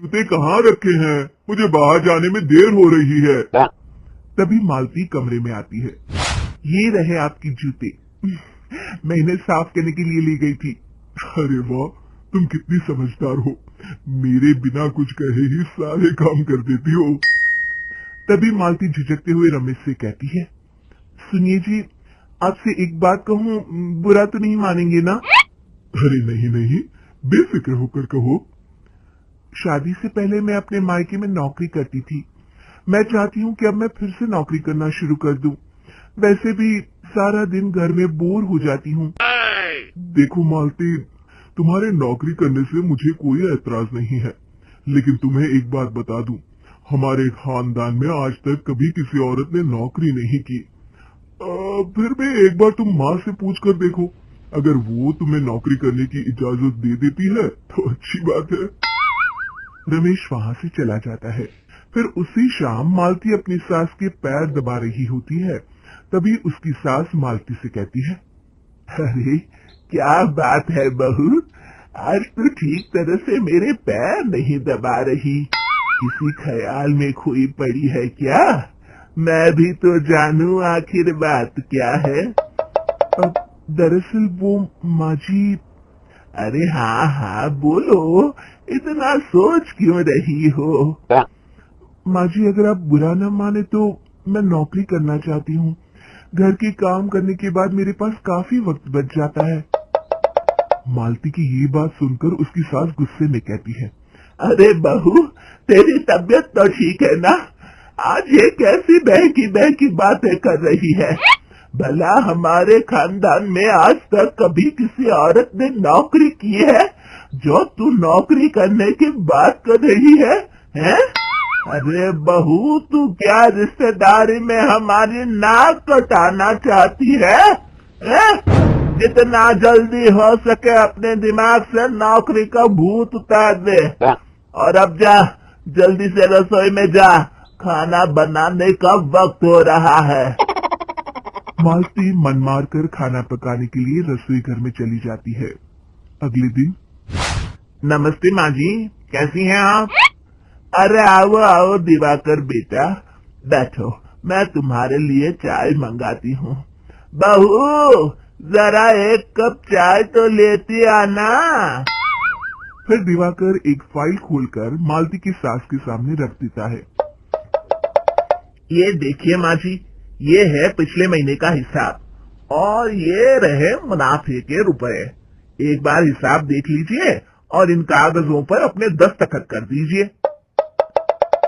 जूते कहाँ रखे हैं? मुझे बाहर जाने में देर हो रही है। तभी मालती कमरे में आती है। ये रहे आपके जूते। मैं इन्हें साफ करने के लिए ली गई थी। अरे वाह, तुम कितनी समझदार हो। मेरे बिना कुछ कहे ही सारे काम कर देती हो। तभी मालती झिझकते हुए रमेश से कहती है, सुनिए जी, आपसे एक बात कहूँ, बुरा तो नहीं मानेंगे ना? अरे नहीं नहीं, बेफिक्र होकर कहो। शादी से पहले मैं अपने मायके में नौकरी करती थी। मैं चाहती हूँ कि अब मैं फिर से नौकरी करना शुरू कर दूं। वैसे भी सारा दिन घर में बोर हो जाती हूँ। देखो मालती, तुम्हारे नौकरी करने से मुझे कोई ऐतराज नहीं है, लेकिन तुम्हें एक बात बता दूं, हमारे खानदान में आज तक कभी किसी औरत ने नौकरी नहीं की। फिर भी एक बार तुम माँ से पूछ कर देखो, अगर वो तुम्हें नौकरी करने की इजाजत दे देती है तो अच्छी बात है। रमेश वहाँ से चला जाता है। फिर उसी शाम मालती अपनी सास के पैर दबा रही होती है। तभी उसकी सास मालती से कहती है, अरे क्या बात है बहू, आज तो ठीक तरह से मेरे पैर नहीं दबा रही। किसी ख्याल में खोई पड़ी है क्या? मैं भी तो जानूं आखिर बात क्या है। अब दरअसल वो माँ जी। अरे हाँ हाँ बोलो, इतना सोच क्यों रही हो? माँ जी, अगर आप बुरा न माने तो मैं नौकरी करना चाहती हूँ। घर के काम करने के बाद मेरे पास काफी वक्त बच जाता है। मालती की ये बात सुनकर उसकी सास गुस्से में कहती है, अरे बहू, तेरी तबीयत तो ठीक है ना? आज ये कैसी बहकी बातें कर रही है? भला हमारे खानदान में आज तक कभी किसी औरत ने नौकरी की है जो तू नौकरी करने की बात कर रही है? हैं? अरे बहू, तू क्या रिश्तेदारी में हमारी नाक कटाना चाहती है? हैं? जितना जल्दी हो सके अपने दिमाग से नौकरी का भूत उतार दे। और अब जा, जल्दी से रसोई में जा, खाना बनाने का वक्त हो रहा है। मालती मन मार कर खाना पकाने के लिए रसोई घर में चली जाती है। अगले दिन, नमस्ते माँ जी, कैसी हैं आप? अरे आओ आओ दिवाकर बेटा, बैठो, मैं तुम्हारे लिए चाय मंगाती हूँ। बहू, जरा एक कप चाय तो लेती आना। फिर दिवाकर एक फाइल खोलकर मालती की सास के सामने रख देता है। ये देखिए माँ जी, ये है पिछले महीने का हिसाब और ये रहे मुनाफे के रुपए। एक बार हिसाब देख लीजिए और इन कागजों पर अपने दस्तखत कर दीजिए।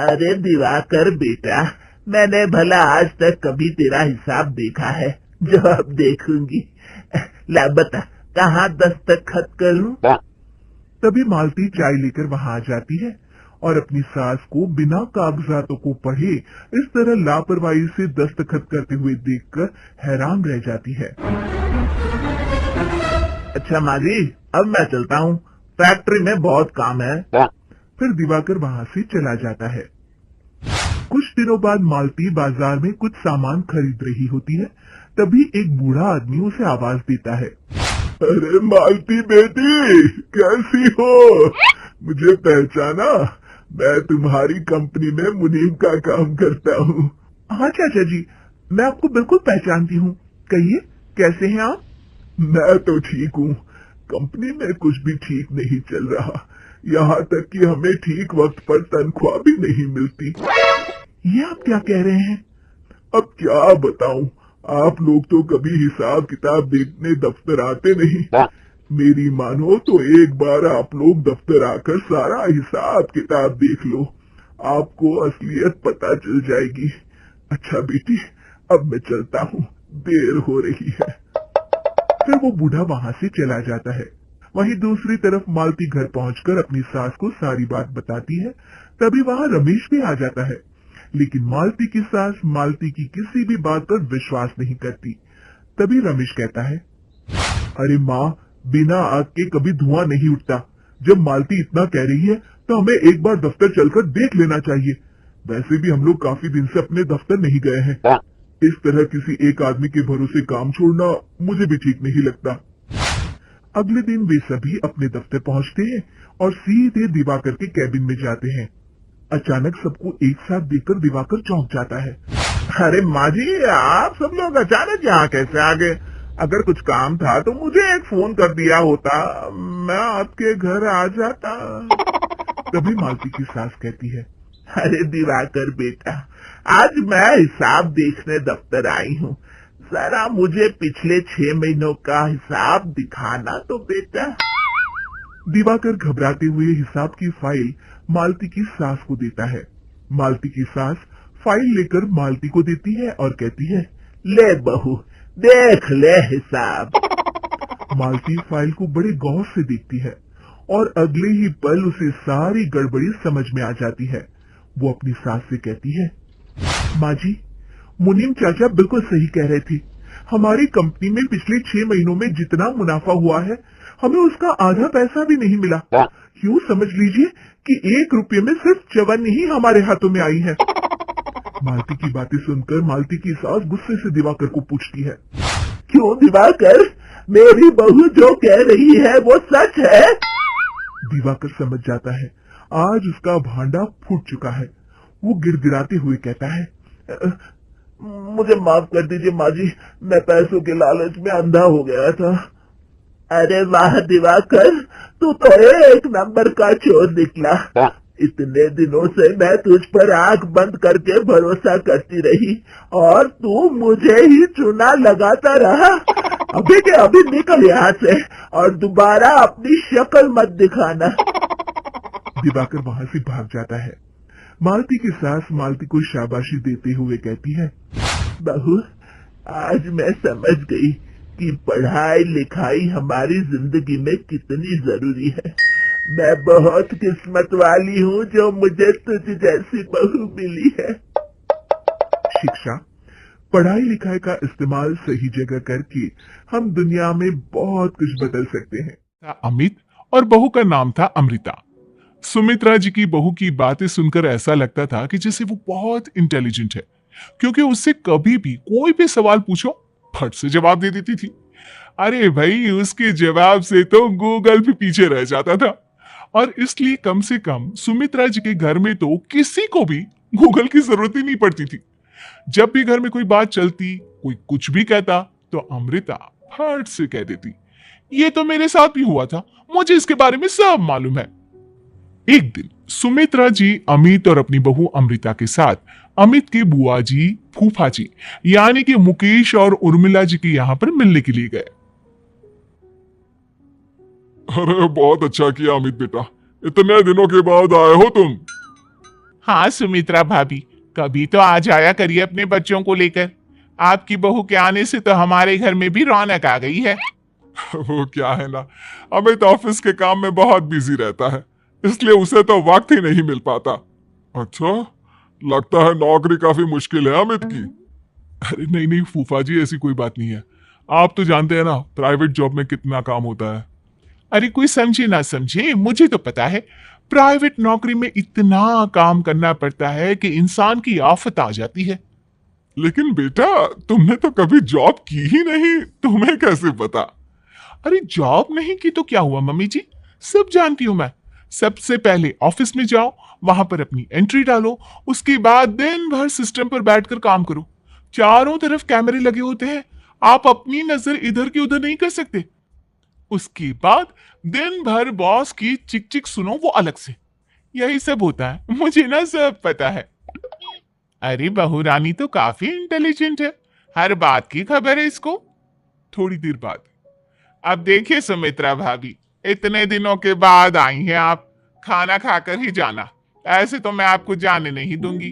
अरे दिवाकर बेटा, मैंने भला आज तक कभी तेरा हिसाब देखा है जो अब देखूंगी? ला बता, कहाँ दस्तखत करूं? तभी मालती चाय लेकर वहाँ आ जाती है और अपनी सास को बिना कागजातों को पढ़े इस तरह लापरवाही से दस्तखत करते हुए देखकर हैरान रह जाती है। अच्छा माँ जी, अब मैं चलता हूँ, फैक्ट्री में बहुत काम है। फिर दिवाकर वहाँ से चला जाता है। कुछ दिनों बाद मालती बाजार में कुछ सामान खरीद रही होती है। तभी एक बूढ़ा आदमी उसे आवाज देता है, अरे मालती बेटी, कैसी हो? मुझे पहचाना? मैं तुम्हारी कंपनी में मुनीम का काम करता हूँ। हाँ चाचा जी, मैं आपको बिल्कुल पहचानती हूँ। कहिए, कैसे हैं आप? मैं तो ठीक हूँ। कंपनी में कुछ भी ठीक नहीं चल रहा, यहाँ तक कि हमें ठीक वक्त पर तनख्वाह भी नहीं मिलती। ये आप क्या कह रहे हैं? अब क्या बताऊं, आप लोग तो कभी हिसाब किताब देखने दफ्तर आते नहीं। मेरी मानो तो एक बार आप लोग दफ्तर आकर सारा हिसाब किताब देख लो, आपको असलियत पता चल जाएगी। अच्छा बेटी, अब मैं चलता हूँ, देर हो रही है। फिर वो बूढ़ा वहाँ से चला जाता है। वहीं दूसरी तरफ मालती घर पहुंचकर अपनी सास को सारी बात बताती है। तभी वहाँ रमेश भी आ जाता है, लेकिन मालती की सास मालती की किसी भी बात पर विश्वास नहीं करती। तभी रमेश कहता है, अरे माँ, बिना आग के कभी धुआं नहीं उठता। जब मालती इतना कह रही है तो हमें एक बार दफ्तर चलकर देख लेना चाहिए। वैसे भी हम लोग काफी दिन से अपने दफ्तर नहीं गए हैं। इस तरह किसी एक आदमी के भरोसे काम छोड़ना मुझे भी ठीक नहीं लगता। अगले दिन वे सभी अपने दफ्तर पहुंचते हैं और सीधे दिवाकर के कैबिन में जाते हैं। अचानक सबको एक साथ देखकर दिवाकर चौंक जाता है। अरे माँ जी, आप सब लोग अचानक यहाँ कैसे आ गए? अगर कुछ काम था तो मुझे एक फोन कर दिया होता, मैं आपके घर आ जाता। तभी मालती की सास कहती है, अरे दिवाकर बेटा, आज मैं हिसाब देखने दफ्तर आई हूँ, जरा मुझे पिछले 6 महीनों का हिसाब दिखाना तो बेटा। दिवाकर घबराते हुए हिसाब की फाइल मालती की सास को देता है। मालती की सास फाइल लेकर मालती को देती है और कहती है, ले बहू, देख ले हिसाब। मालती फाइल को बड़े गौर से देखती है और अगले ही पल उसे सारी गड़बड़ी समझ में आ जाती है। वो अपनी सास से कहती है, माँ जी, मुनीम चाचा बिल्कुल सही कह रहे थे। हमारी कंपनी में पिछले 6 महीनों में जितना मुनाफा हुआ है, हमें उसका आधा पैसा भी नहीं मिला। यूँ समझ लीजिए कि 1 रुपये में सिर्फ चवन ही हमारे हाथों में आई है। मालती की बातें सुनकर मालती की सास गुस्से से दिवाकर को पूछती है, क्यों दिवाकर, मेरी बहू जो कह रही है वो सच है? दिवाकर समझ जाता है आज उसका भांडा फूट चुका है। वो गिड़गिड़ाते हुए कहता है, मुझे माफ कर दीजिए माँ जी, मैं पैसों के लालच में अंधा हो गया था। अरे वाह दिवाकर, तू तो एक नंबर का चोर निकला। इतने दिनों से मैं तुझ पर आंख बंद करके भरोसा करती रही और तू मुझे ही चूना लगाता रहा। अभी के अभी निकल यहाँ से और दोबारा अपनी शक्ल मत दिखाना। दिवाकर वहाँ से भाग जाता है। मालती की सास मालती को शाबाशी देते हुए कहती है, बहू, आज मैं समझ गई कि पढ़ाई लिखाई हमारी जिंदगी में कितनी जरूरी है। मैं बहुत किस्मत वाली हूँ जो मुझे तुझ जैसी बहू मिली है। शिक्षा, पढ़ाई लिखाई का इस्तेमाल सही जगह करके हम दुनिया में बहुत कुछ बदल सकते हैं। अमित और बहू का नाम था अमृता। सुमित्रा जी की बहू की बातें सुनकर ऐसा लगता था कि जैसे वो बहुत इंटेलिजेंट है, क्योंकि उससे कभी भी कोई भी सवाल पूछो फट से जवाब दे देती थी। अरे भाई, उसके जवाब से तो गूगल भी पीछे रह जाता था। और इसलिए कम से कम सुमित्रा जी के घर में तो किसी को भी गूगल की जरूरत ही नहीं पड़ती थी। जब भी घर में कोई बात चलती, कोई कुछ भी कहता, तो अमृता फट से कह देती, ये तो मेरे साथ भी हुआ था, मुझे इसके बारे में सब मालूम है। एक दिन सुमित्रा जी अमित और अपनी बहू अमृता के साथ अमित के बुआ जी, फूफा जी यानी कि मुकेश और उर्मिला जी के यहाँ पर मिलने के लिए गए। अरे बहुत अच्छा किया अमित बेटा, इतने दिनों के बाद आए हो तुम। हाँ सुमित्रा भाभी, कभी तो आ जाया करिए अपने बच्चों को लेकर। आपकी बहू के आने से तो हमारे घर में भी रौनक आ गई है। वो क्या है ना, अमित ऑफिस के काम में बहुत बिजी रहता है, इसलिए उसे तो वक्त ही नहीं मिल पाता। अच्छा, लगता है नौकरी काफी मुश्किल है अमित की। अरे नहीं नहीं फूफा जी, ऐसी कोई बात नहीं है। आप तो जानते हैं ना प्राइवेट जॉब में कितना काम होता है। अरे कोई समझे ना समझे, मुझे तो पता है प्राइवेट नौकरी में इतना काम करना पड़ता है कि इंसान की आफत आ जाती है। लेकिन बेटा, तुमने तो कभी जॉब की ही नहीं, तुम्हें कैसे पता? अरे जॉब नहीं की तो क्या हुआ मम्मी जी, सब जानती हूं मैं। सबसे पहले ऑफिस में जाओ, वहां पर अपनी एंट्री डालो, उसके बाद दिन भर सिस्टम पर बैठकर काम करो। चारों तरफ कैमरे लगे होते हैं, आप अपनी नजर इधर की उधर नहीं कर सकते। उसके बाद दिन भर बॉस की चिक चिक सुनो, वो अलग से। यही सब होता है, मुझे ना सब पता है। अरे बहू रानी तो काफी इंटेलिजेंट है, हर बात की खबर है इसको। थोड़ी देर बाद, अब देखिए सुमित्रा भाभी, इतने दिनों के बाद आई हैं आप, खाना खाकर ही जाना, ऐसे तो मैं आपको जाने नहीं दूंगी।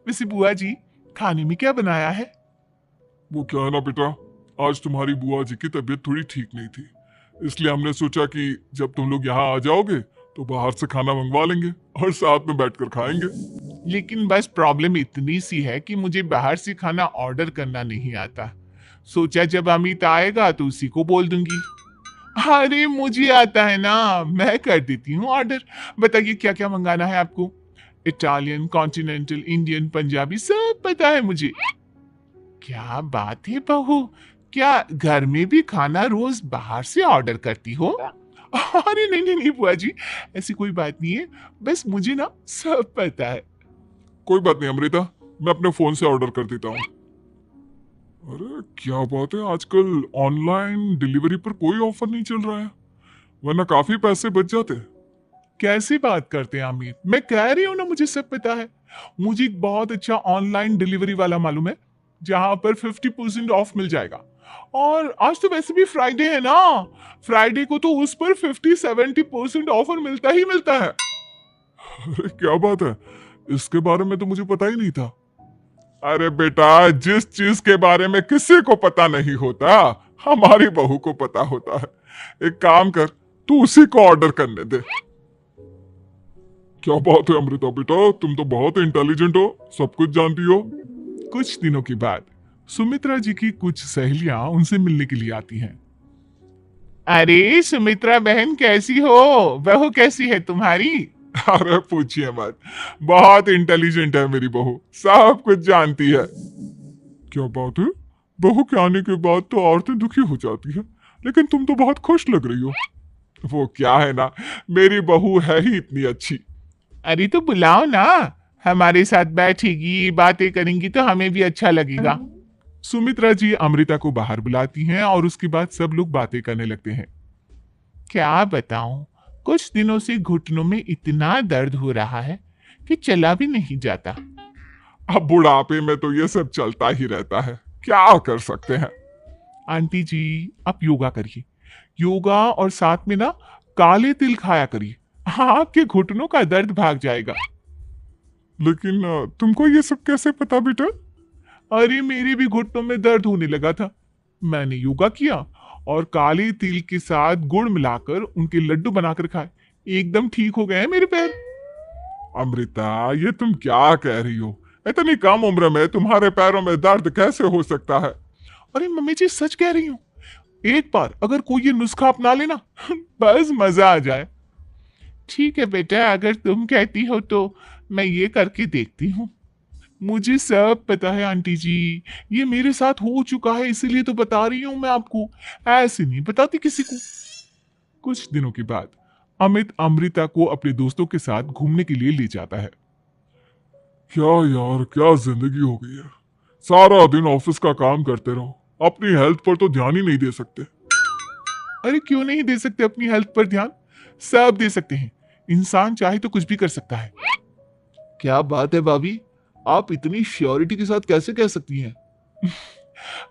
वैसे बुआ जी, खाने में क्या बनाया है? वो क्या है ना बेटा, आज तुम्हारी बुआ जी की तबीयत थोड़ी ठीक नहीं थी, इसलिए हमने सोचा कि जब तुम लोग यहाँ आ जाओगे तो बाहर से खाना मंगवा लेंगे और साथ में बैठकर खाएंगे। लेकिन बस प्रॉब्लम इतनी सी है कि मुझे बाहर से खाना ऑर्डर करना नहीं आता। सोचा जब अमित आएगा तो उसी को बोल दूंगी। अरे मुझे आता है ना, मैं कर देती हूँ ऑर्डर। बताइए क्या क्या मंगाना है आपको? इटालियन, कॉन्टिनेंटल, इंडियन, पंजाबी सब पता है मुझे। क्या बात है बहू, क्या घर में भी खाना रोज बाहर से ऑर्डर करती हो? अरे नहीं नहीं नहीं बुआ जी, ऐसी कोई बात नहीं है, बस मुझे ना सब पता है। कोई बात नहीं अमृता, मैं अपने फोन से ऑर्डर कर देता हूँ। अरे क्या बात है, आजकल ऑनलाइन डिलीवरी पर कोई ऑफर नहीं चल रहा है, वरना काफी पैसे बच जाते। कैसी बात करते हैं अमित, मैं कह रही हूँ ना मुझे सब पता है। मुझे एक बहुत अच्छा ऑनलाइन डिलीवरी वाला मालूम है, जहां पर 50% ऑफ मिल जाएगा। और आज तो वैसे भी फ्राइडे है ना, फ्राइडे को तो उस पर 50-70% ऑफर मिलता ही मिलता है। अरे क्या बात है, इसके बारे में तो मुझे पता ही नहीं था। अरे बेटा, जिस चीज के बारे में किसी को पता नहीं होता, हमारी बहू को पता होता है। एक काम कर, तू उसी को ऑर्डर करने दे। क्या बात है अमृता बेटा, तुम तो बहुत इंटेलिजेंट हो, सब कुछ जानती हो। कुछ दिनों के बाद सुमित्रा जी की कुछ सहेलियां उनसे मिलने के लिए आती हैं। अरे सुमित्रा बहन कैसी हो, बहू कैसी है तुम्हारी? अरे पूछिए मत, बहुत इंटेलिजेंट है मेरी बहू, सब कुछ जानती है। क्या बात है, बहू के आने के बाद तो औरतें दुखी हो जाती है, लेकिन तुम तो बहुत खुश लग रही हो। वो क्या है ना, मेरी बहू है ही इतनी अच्छी। अरे तो बुलाओ ना, हमारे साथ बैठेगी बातें करेंगी तो हमें भी अच्छा लगेगा। सुमित्रा जी अमृता को बाहर बुलाती हैं और उसके बाद सब लोग बातें करने लगते हैं। क्या बताऊं, कुछ दिनों से घुटनों में इतना दर्द हो रहा है कि चला भी नहीं जाता। अब बुढ़ापे में तो ये सब चलता ही रहता है, क्या कर सकते हैं। आंटी जी आप योगा करिए, योगा और साथ में ना काले तिल खाया करिए, आपके घुटनों का दर्द भाग जाएगा। लेकिन तुमको ये सब कैसे पता बेटा? अरे मेरे भी घुटनों में दर्द होने लगा था, मैंने योगा किया और काले तिल के साथ गुड़ मिलाकर उनके लड्डू बनाकर खाए, एकदम ठीक हो गए हैं मेरे पैर। अमृता, ये तुम क्या कह रही हो? इतनी कम उम्र में तुम्हारे पैरों में दर्द कैसे हो सकता है? अरे मम्मी जी सच कह रही हूँ, एक बार अगर कोई ये नुस्खा अपना लेना बस मजा आ जाए। ठीक है बेटा, अगर तुम कहती हो तो मैं ये करके देखती हूँ। मुझे सब पता है आंटी जी, ये मेरे साथ हो चुका है इसीलिए तो बता रही हूँ मैं आपको, ऐसे नहीं बताती किसी को। कुछ दिनों के बाद अमित अमृता को अपने दोस्तों के साथ घूमने के लिए ले जाता है। क्या यार, क्या जिंदगी हो गई है, सारा दिन ऑफिस का काम करते रहो, अपनी हेल्थ पर तो ध्यान ही नहीं दे सकते। अरे क्यों नहीं दे सकते अपनी हेल्थ पर ध्यान, सब दे सकते हैं, इंसान चाहे तो कुछ भी कर सकता है। क्या बात है भाभी, आप इतनी श्योरिटी के साथ कैसे कह सकती हैं?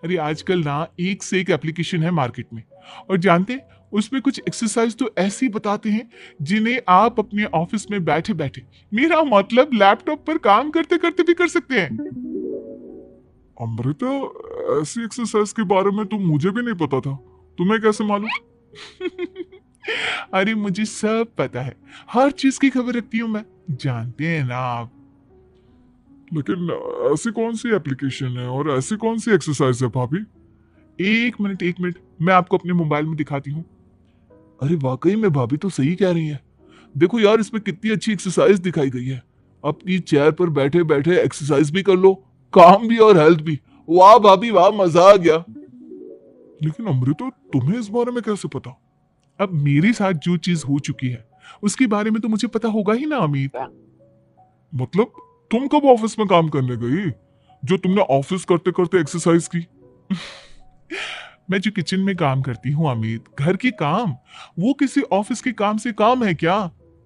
अरे आजकल ना एक से एक एप्लीकेशन है मार्केट में, और जानते उसमें कुछ एक्सरसाइज तो ऐसी बताते हैं जिन्हें आप अपने ऑफिस में बैठे बैठे, मेरा मतलब लैपटॉप पर काम करते करते भी कर सकते हैं। अमृता, ऐसी एक्सरसाइज के बारे में तो मुझे भी नहीं पता था, तुम्हें कैसे मालूम? अरे मुझे सब पता है, हर चीज की खबर रखती हूँ मैं, जानते हैं ना आप। लेकिन ऐसी कौन सी एप्लीकेशन है और ऐसी कौन सी एक्सरसाइज है भाभी? एक मिनट, मैं आपको अपने मोबाइल में दिखाती हूँ। अरे वाकई में भाभी तो सही कह रही है, देखो यार इसमें कितनी अच्छी एक्सरसाइज दिखाई गई है। अपनी चेयर पर बैठे बैठे एक्सरसाइज भी कर लो, काम भी और हेल्थ भी। वाह भाभी वाह, मजा आ गया। लेकिन अमृता, तुम्हें इस बारे में कैसे पता? अब मेरे साथ जो चीज हो चुकी है उसके बारे में तो मुझे पता होगा ही ना अमित। मतलब तुम कब ऑफिस में काम करने गई जो तुमने ऑफिस करते करते एक्सरसाइज की? मैं जो किचन में काम करती हूँ अमित, घर के काम, वो किसी ऑफिस के काम से काम है क्या?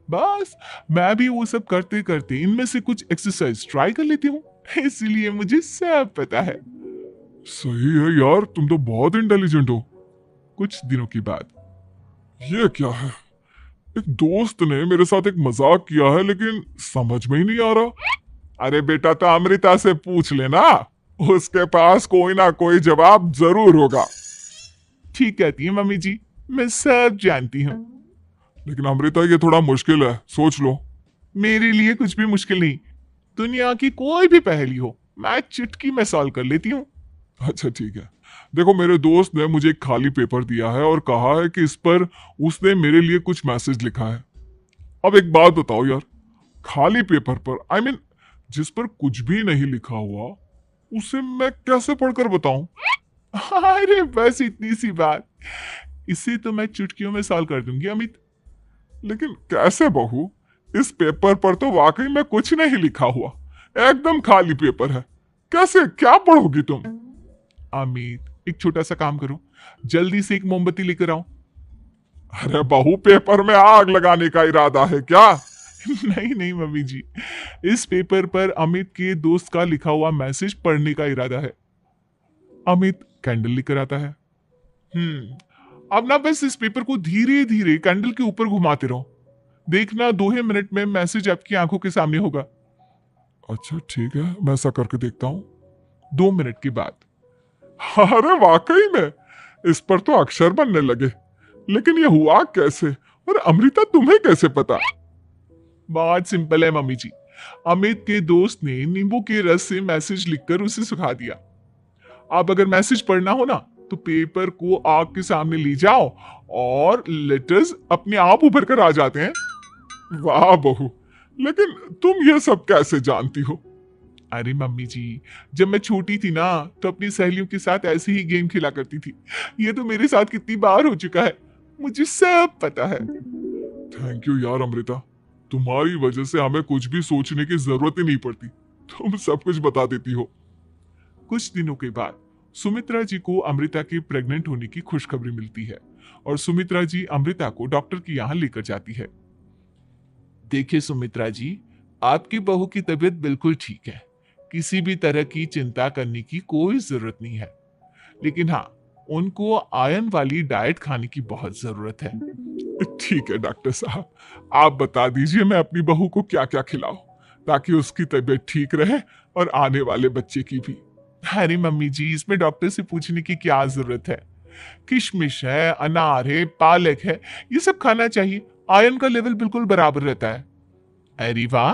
बस मैं भी वो सब करते करते इनमें से कुछ एक्सरसाइज ट्राई कर लेती हूँ, इसलिए मुझे सब पता है। सही है यार, तुम तो बहुत इंटेलिजेंट हो। कुछ दिनों के बाद ये क्या है, एक दोस्त ने मेरे साथ एक मजाक किया है लेकिन समझ में ही नहीं आ रहा। अरे बेटा, तो अमृता से पूछ लेना, उसके पास कोई ना कोई जवाब जरूर होगा। ठीक कहती है मम्मी जी, मैं सब जानती हूँ। लेकिन अमृता, ये थोड़ा मुश्किल है, सोच लो। मेरे लिए कुछ भी मुश्किल नहीं, दुनिया की कोई भी पहेली हो मैं चुटकी में सॉल्व कर लेती हूँ। अच्छा ठीक है, देखो मेरे दोस्त ने मुझे एक खाली पेपर दिया है और कहा है कि इस पर उसने मेरे लिए कुछ मैसेज लिखा है। अब एक बात बताओ यार, खाली पेपर पर आई मीन जिस पर कुछ भी नहीं लिखा हुआ, उसे मैं कैसे पढ़कर बताऊं? अरे बस इतनी सी बात, इसे तो मैं चुटकियों में सॉल्व कर दूंगी अमित। लेकिन कैसे बहू? इस पेपर पर तो वाकई में कुछ नहीं लिखा हुआ, एकदम खाली पेपर है। कैसे, क्या पढ़ोगी तुम? अमित एक छोटा सा काम करो, जल्दी से एक मोमबत्ती लेकर आओ। अरे बहू, पेपर में आग लगाने का इरादा है क्या? नहीं नहीं मम्मी जी, इस पेपर पर अमित के दोस्त का लिखा हुआ मैसेज पढ़ने का इरादा है। अमित कैंडल लेकर आता है। अब ना बस इस पेपर को धीरे धीरे कैंडल के ऊपर घुमाते रहो, देखना 2 मिनट में मैसेज आपकी आंखों के सामने होगा। अच्छा ठीक है, मैं ऐसा करके देखता हूँ। 2 मिनट के बाद। अरे वाकई में इस पर तो अक्षर बनने लगे, लेकिन ये हुआ कैसे? और अमृता, तुम्हें कैसे पता? बहुत सिंपल है मम्मी जी, अमित के दोस्त ने नींबू के रस से मैसेज लिखकर उसे सुखा दिया। अब अगर मैसेज पढ़ना हो ना तो पेपर को आग के सामने ले जाओ और लेटर्स अपने आप उभर कर आ जाते हैं। वाह बहू, लेकिन तुम ये सब कैसे जानती हो? अरे मम्मी जी, जब मैं छोटी थी ना तो अपनी सहेलियों के साथ ऐसे ही गेम खेला करती थी। ये तो मेरे साथ कितनी बार हो चुका है, मुझे सब पता है। थैंक यू यार अमृता, तुम्हारी वजह से हमें कुछ भी सोचने की जरूरत ही नहीं पड़ती, तुम सब कुछ बता देती हो। कुछ दिनों के बाद सुमित्रा जी को अमृता के प्रेग्नेंट होने की खुशखबरी मिलती है और सुमित्रा जी अमृता को डॉक्टर के यहाँ लेकर जाती है। देखिए सुमित्रा जी, आपकी बहू की तबीयत बिल्कुल ठीक है, किसी भी तरह की चिंता करने की कोई जरूरत नहीं है, लेकिन हाँ, उनको आयरन वाली डाइट खाने की बहुत जरूरत है। ठीक है डॉक्टर साहब, आप बता दीजिए मैं अपनी बहू को क्या क्या खिलाऊं ताकि उसकी तबीयत ठीक रहे और आने वाले बच्चे की भी। अरे मम्मी जी, इसमें डॉक्टर से पूछने की क्या जरूरत है। किशमिश है, अनार है, पालक है, ये सब खाना चाहिए, आयरन का लेवल बिल्कुल बराबर रहता है। अरे वाह,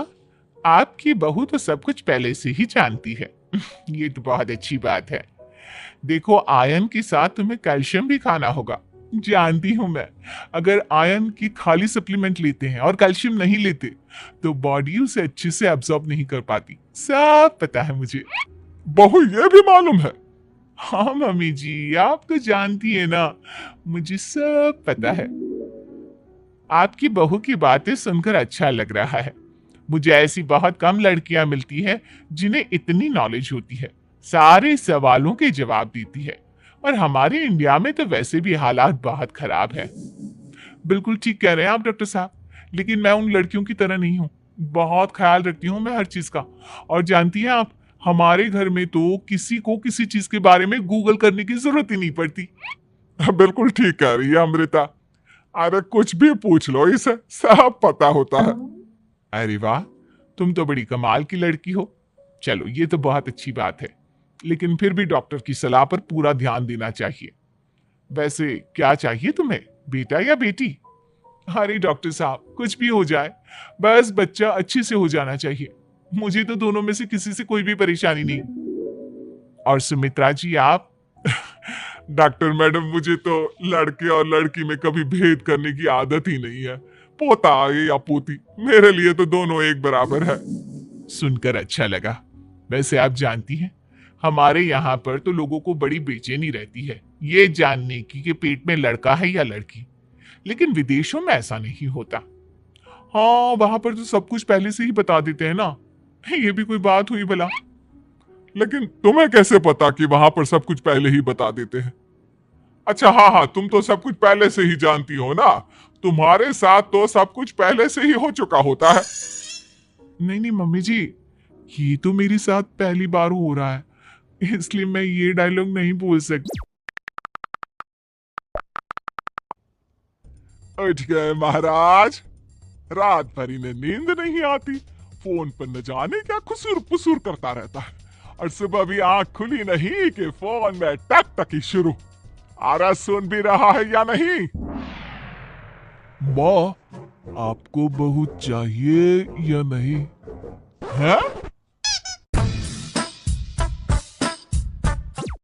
आपकी बहू तो सब कुछ पहले से ही जानती है। ये तो बहुत अच्छी बात है। देखो, आयरन के साथ तुम्हें कैल्शियम भी खाना होगा। जानती हूं मैं, अगर आयरन की खाली सप्लीमेंट लेते हैं और कैल्शियम नहीं लेते तो बॉडी उसे अच्छे से एब्जॉर्ब नहीं कर पाती, सब पता है मुझे। बहू, ये भी मालूम है? हाँ मम्मी जी, आप तो जानती है ना, मुझे सब पता है। आपकी बहू की बातें सुनकर अच्छा लग रहा है। मुझे ऐसी बहुत कम लड़कियां मिलती है जिन्हें इतनी नॉलेज होती है, सारे सवालों के जवाब देती है, और हमारे इंडिया में तो वैसे भी हालात बहुत खराब है। बिल्कुल ठीक कह रहे हैं आप डॉक्टर साहब, लेकिन मैं उन लड़कियों की तरह नहीं हूँ। बहुत ख्याल रखती हूँ मैं हर चीज का, और जानती हैं आप, हमारे घर में तो किसी को किसी चीज के बारे में गूगल करने की जरूरत ही नहीं पड़ती। बिल्कुल ठीक कह रही है अमृता, अरे कुछ भी पूछ लो, इसे सब पता होता है। अरे वाह, तुम तो बड़ी कमाल की लड़की हो। चलो, ये तो बहुत अच्छी बात है, लेकिन फिर भी डॉक्टर की सलाह पर पूरा ध्यान देना चाहिए। वैसे क्या चाहिए तुम्हें, बेटा या बेटी? अरे डॉक्टर साहब, कुछ भी हो जाए, बस बच्चा अच्छे से हो जाना चाहिए। मुझे तो दोनों में से किसी से कोई भी परेशानी नहीं। और सुमित्रा जी, आप? डॉक्टर मैडम, मुझे तो लड़के और लड़की में कभी भेद करने की आदत ही नहीं है। पोता आए या पोती, मेरे लिए तो दोनों एक बराबर है। सुनकर अच्छा लगा। वैसे आप जानती हैं, हमारे यहाँ पर तो लोगों को बड़ी बेचैनी रहती है ये जानने की कि पेट में लड़का है या लड़की, लेकिन विदेशों में ऐसा नहीं होता। हाँ, वहां पर तो सब कुछ पहले से ही बता देते हैं ना। ये भी कोई बात हुई भला? लेकिन तुम्हें कैसे पता कि वहां पर सब कुछ पहले ही बता देते हैं? अच्छा हाँ हाँ, तुम तो सब कुछ पहले से ही जानती हो ना, तुम्हारे साथ तो सब कुछ पहले से ही हो चुका होता है। नहीं नहीं मम्मी जी, ये तो मेरे साथ पहली बार हो रहा है, इसलिए मैं ये डायलॉग नहीं बोल सकती। उठ गए महाराज, रात भर इन्हें नींद नहीं आती, फोन पर न जाने क्या खुसुर पुसुर करता रहता है, और सुबह भी आंख खुली नहीं कि फोन में टक टकी शुरू। आरा सुन भी रहा है या नहीं? माँ, आपको बहू चाहिए या नहीं? है?